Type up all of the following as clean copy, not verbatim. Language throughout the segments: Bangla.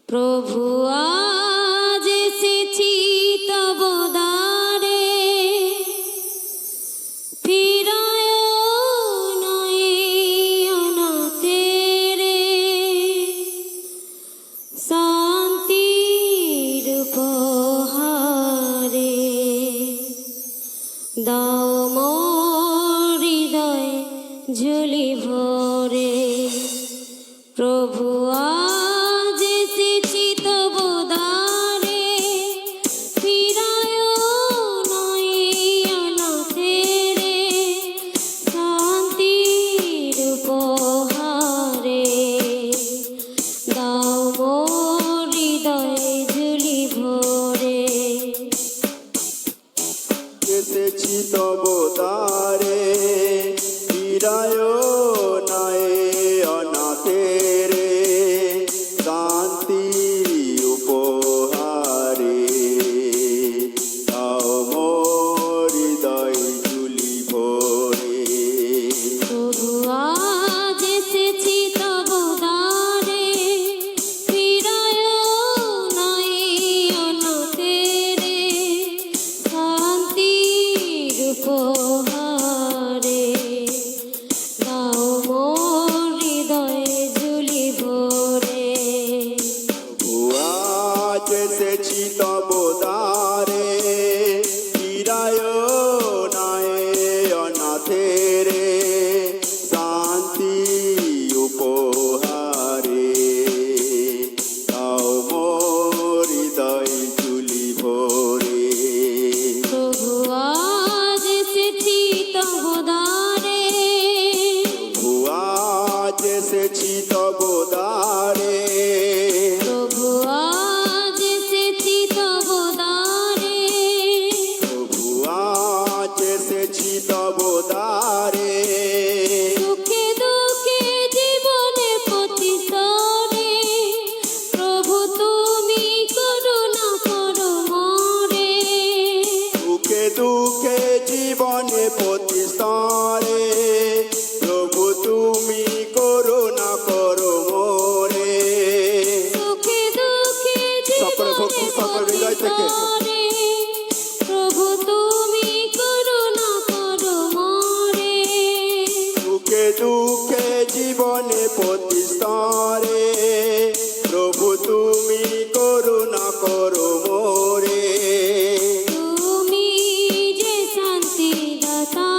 প্রভু আজ এসেছি তব দ্বারে, ফিরায় নয় অনাথের শান্তির উপহারে। দাও মোর হৃদয় ঝুলি ভরে, প্রভু আজ এসেছি তব দ্বারে, ফিরায় নয় অনাথের শান্তির উপহারে। দাও মোর হৃদয় ঝুলি ভরে, এসেছি তব দ্বারে, ফিরায় নয় অনাথের শান্তি উপহারে। দাও মোর হৃদয় ঝুলি ভরে, প্রভু আজ এসেছি তব দ্বারে, ফিরায় নয় অনাথের শান্তির উপহারে। দাও মোর হৃদয় ঝুলি ভরে, প্রভু আজ এসেছি তব দ্বারে, ফিরায় নয় অনাথের শান্তি উপহারে। দাও মোর হৃদয় ঝুলি ভরে, প্রভু আজ এসেছি তব দ্বারে, প্রভু আজ এসেছি তব দ্বারে, প্রভু আজ এসেছি তব দ্বারে। প্রভু আজ এসেছি তব দ্বারে। সুখে দুঃখে জীবনে প্রতিস্তরে, প্রভু তুমি করুণা করো মোরে। সুখে দুঃখে জীবনে প্রতি স্তরে, প্রভু তুমি করুণা করো মোরে। সুখে দুঃখে সকল ভক্তি সকল হৃদয় থেকে প্রতিস্তরে, প্রভু তুমি করুণা করো মোরে। সুখে দুঃখে জীবনে প্রতি স্তরে, প্রভু তুমি করুণা করো মোরে। তুমি যে শান্তিদাতা,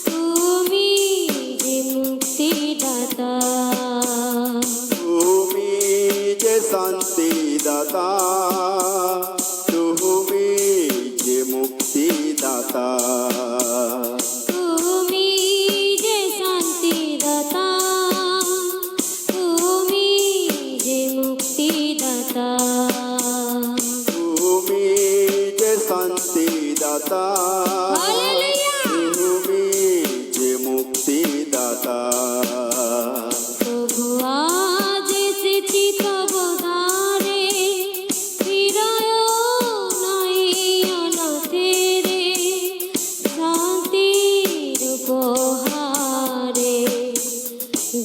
তুমি যে মুক্তিদাতা, তুমি যে শান্তিদাতা, তুমি যে মুক্তিদাতা। তুমি যে শান্তিদাতা, তুমি যে মুক্তিদাতা। তুমি যে শান্তিদাতা, হালেলুয়া! তুমি যে মুক্তিদাতা। প্রভু আজ এসেছি তব দ্বারে, ফিরায় নয় অনাথের শান্তির উপহারে।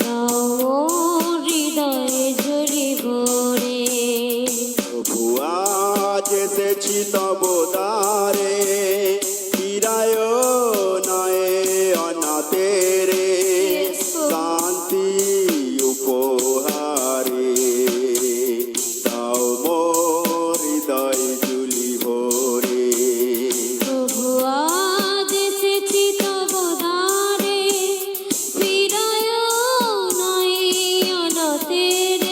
দাও মোর হৃদয় ঝুলি ভরে, প্রভু আজ এসেছি তব দ্বারে, ফিরায় নয় অনাথের শান্তি উপহারে। দাও মোর হৃদয় ঝুলি ভরে, প্রভু আজ এসেছি তব দ্বারে, ফিরায় নয় অনাথের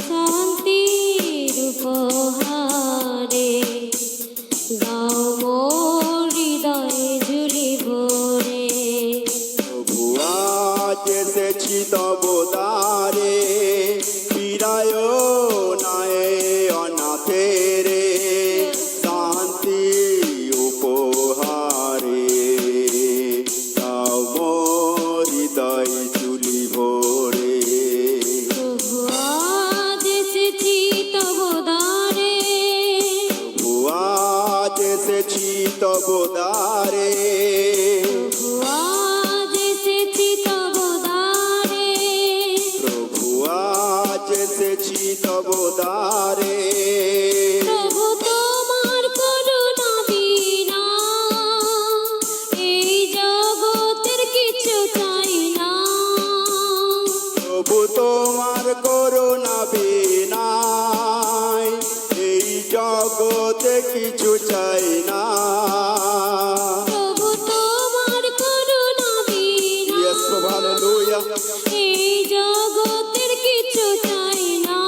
শান্তির উপহারে। দাও মোর হৃদয় ঝুলি ভরে, প্রভু আজ এসেছি তব দ্বারে, ফিরায় নয় অনাথের শান্তি উপহারে। দাও মোর হৃদয় ঝুলি ভরে, প্রভু আজ এসেছি তব দ্বারে, প্রভু আজ এসেছি তব দ্বারে, প্রভু আজ এসেছি তব দ্বারে। প্রভু আজ এসেছি দ্বারে প্রভু তোমার করুণা বিনা এই জগতের কিছু চাই না। প্রভু তোমার করুণা বিনায় এই জগতে কিছু চাই না। প্রভু তোমার করুণা বিনা Yes, hallelujah. এই জগতের কিছু চাই না।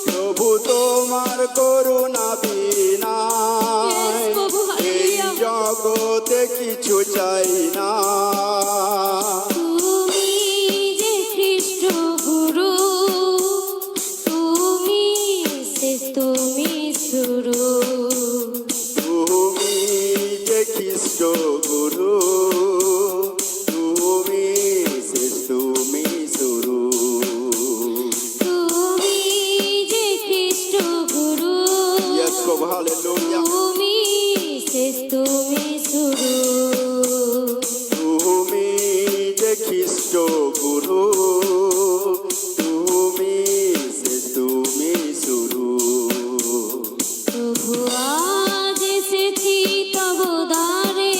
প্রভু তোমার করুণা বিনায় Yes, প্রভু, এই hallelujah. জগতে কিছু চাই না। তুমি যে খ্রিস্ট গুরু, তুমি শেষ, তুমি শুরু। তুমি যে খ্রিস্ট গুরু, তুমি শেষ, তুমি শুরু। তুমি যে খ্রিস্ট গুরু, Yes, প্রভু, hallelujah. তুমি শেষ, তুমি শুরু। তুমি যে খ্রিস্ট গুরু, তুমি শেষ, তুমি শুরু। প্রভু আজ এসেছি তব দ্বারে,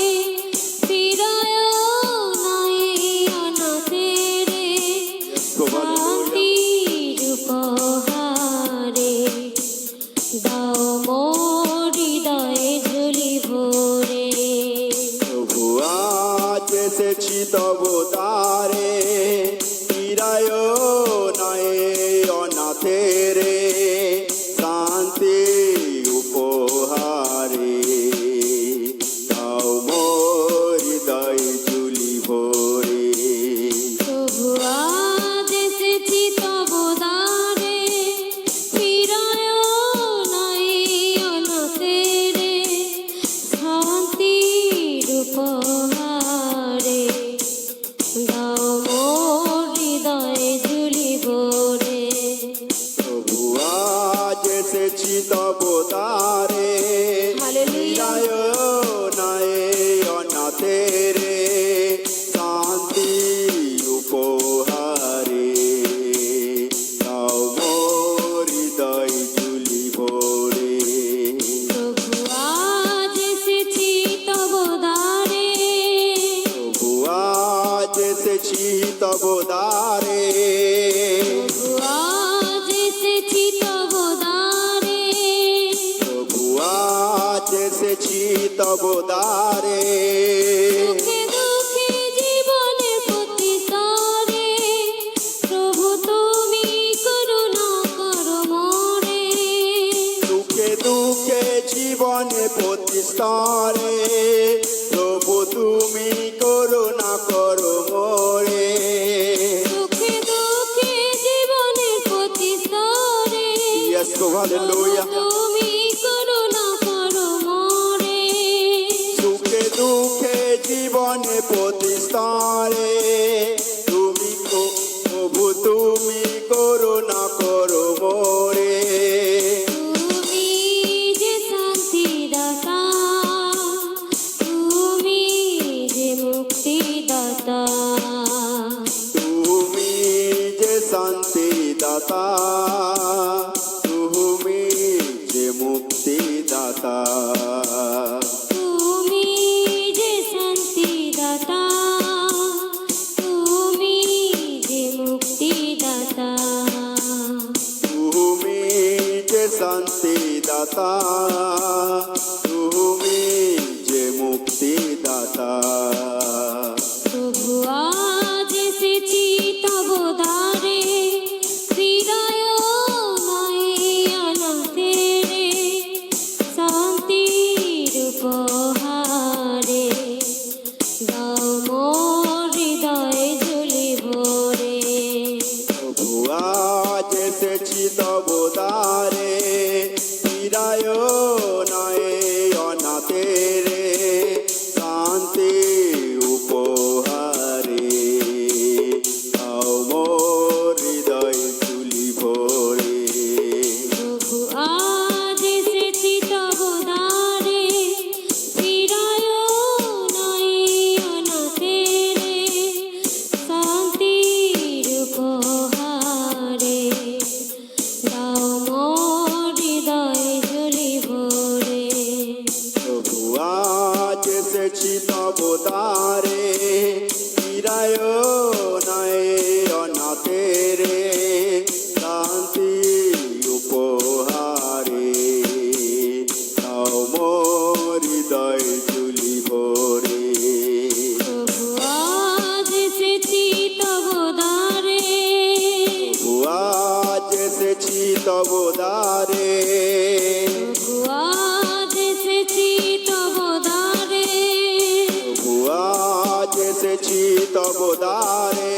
ফিরায় না এই অনাথেরে, শান্তির উপহারে দাও মোর হৃদয়ে ঝুলি ভরে। প্রভু আজ এসেছি তব দ্বারে, ফিরায় না এই অনাথেরে, শান্তি উপহারে দাও মোর হৃদয় ঝুলি ভরে। প্রভু আজ এসেছি তব দ্বারে, ফিরায় না এই অনাথেরে, শান্তির উপহারে দাও মোর হৃদয়ে ঝুলি ভরে। প্রভু আজ এসেছি তব দ্বারে, Hallelujah. ফিরায় না এই অনাথেরে, শান্তি উপহারে দাও মোর হৃদয় ঝুলি ভরে। প্রভু আজ এসেছি তব দ্বারে, প্রভু আজ এসেছি তব দ্বারে, প্রভু আজ এসেছি তব দ্বারে, প্রভু আজ এসেছি তব দ্বারে। সুখে দুঃখে জীবনে প্রতি স্তরে, প্রভু তুমি করুণা করো মোরে। সুখে দুঃখে জীবনে প্রতি স্তরে, প্রভু তুমি করুণা করো মোরে। সুখে দুঃখে জীবনে প্রতি স্তরে, Yes, প্রভু, hallelujah. তুমি করুণা করো মোরে। সুখে দুঃখে জীবনে প্রতি স্তরে, তুমি প্রভু তুমি করুণা করো মোরে। তুমি যে শান্তিদাতা, তুমি যে মুক্তিদাতা, তুমি যে শান্তিদাতা, তুমি যে মুক্তিদাতা। তুমি যে শান্তিদাতা, তুমি যে মুক্তিদাতা। তুমি যে শান্তিদাতা, তুমি যে মুক্তিদাতা। প্রভু আজ এসেছি তব দ্বারে, ফিরায় না এই অনাথেরে, শান্তির উপহারে দাও মোর হৃদয়ে ঝুলি ভরে। প্রভু আজ এসেছি তব দ্বারে, ফিরায় না এই অনাথেরে, শান্তি উপহারে দাও মোর হৃদয় ঝুলি ভরে। প্রভু আজ এসেছি তব দ্বারে, ফিরায় না এই অনাথেরে, শান্তির উপহারে তব দ্বারে প্রভু আজ এসেছি তব দ্বারে প্রভু আজ এসেছি তব দ্বারে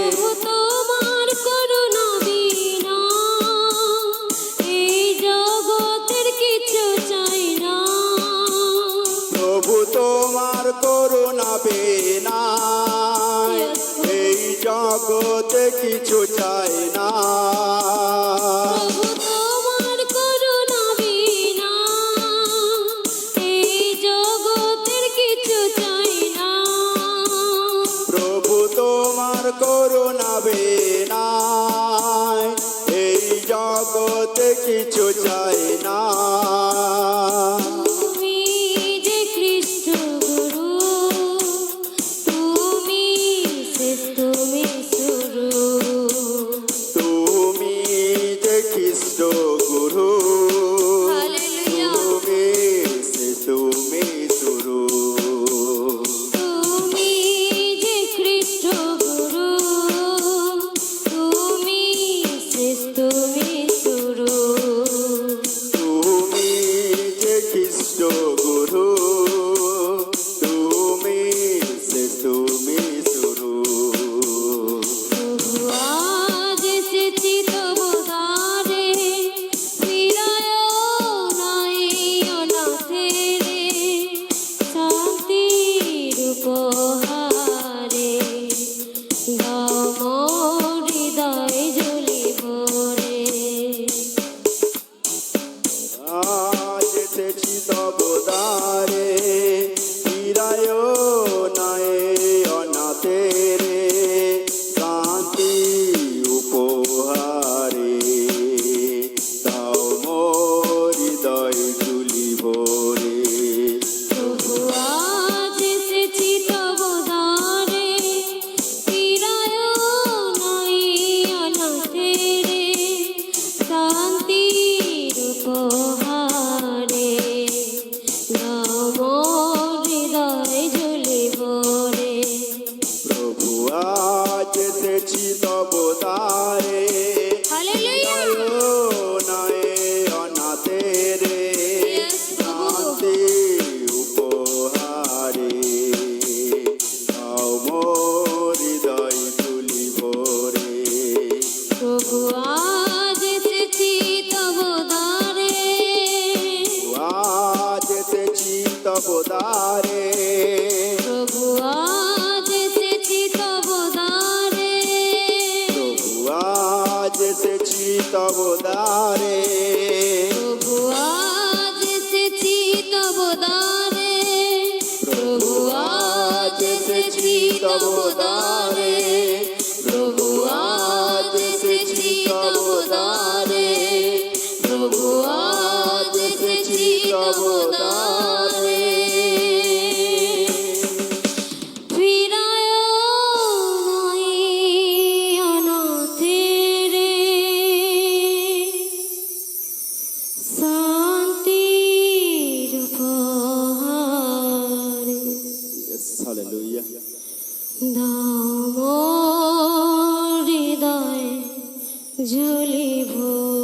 প্রভু তোমার করুণা বিনা এই জগতের কিছু চাই না প্রভু তোমার করুণা বিনা এই জগতে কিছু চাই না প্রভু তোমার করুণা বিনা এই জগতের কিছু চাই না প্রভু তোমার করুণা বিনা এই জগতে কিছু চাই না তুমি যে খ্রিস্ট গুরু তুমি শেষ তুমি শুরু তুমি যে খ্রিস্ট গুরু হালেলুয়া তুমি শেষ তুমি শুরু তুমি যে খ্রিস্ট গুরু তুমি শেষ তুমি শুরু তুমি যে খ্রিস্ট গুরু তুমি শেষ তুমি শুরু প্রভু আজ এসেছি তব দ্বারে ফিরায় নাই অনাথেরে শান্তির উপহারে দাও মোর হৃদয় জ্বলি ভরে আজ এসেছি তব দ্বারে ফিরায় নাই অনাথেরে শান্তি উপহারে দাও মোর হৃদয় তুলি ভরে প্রভু আজ এসেছি তব দ্বারে ফিরায় নাই অনাথেরে শান্তির উপহারে দাও মোর হৃদয় জ্বলি ভরে প্রভু আজ এসেছি তব দ্বারে হালেলুয়া নয় অনাথেরে Yes, প্রভু। শান্তি উপহারে দাও মোর হৃদয় তুলি ভরে প্রভু আজ এসেছি তব দ্বারে আজ এসেছি তব দ্বারে প্রভু আজ এসেছি তব দ্বারে প্রভু আজ এসেছি তব দ্বারে প্রভু আজ এসেছি তব দ্বারে প্রভু আজ এসেছি তব দ্বারে প্রভু আজ এসেছি তব দ্বারে প্রভু আজ এসেছি তব দ্বারে ফিরায় নাই অনাথেরে শান্তির উপহারে Yes, hallelujah. দাও মোর হৃদয় জ্বলি ভরে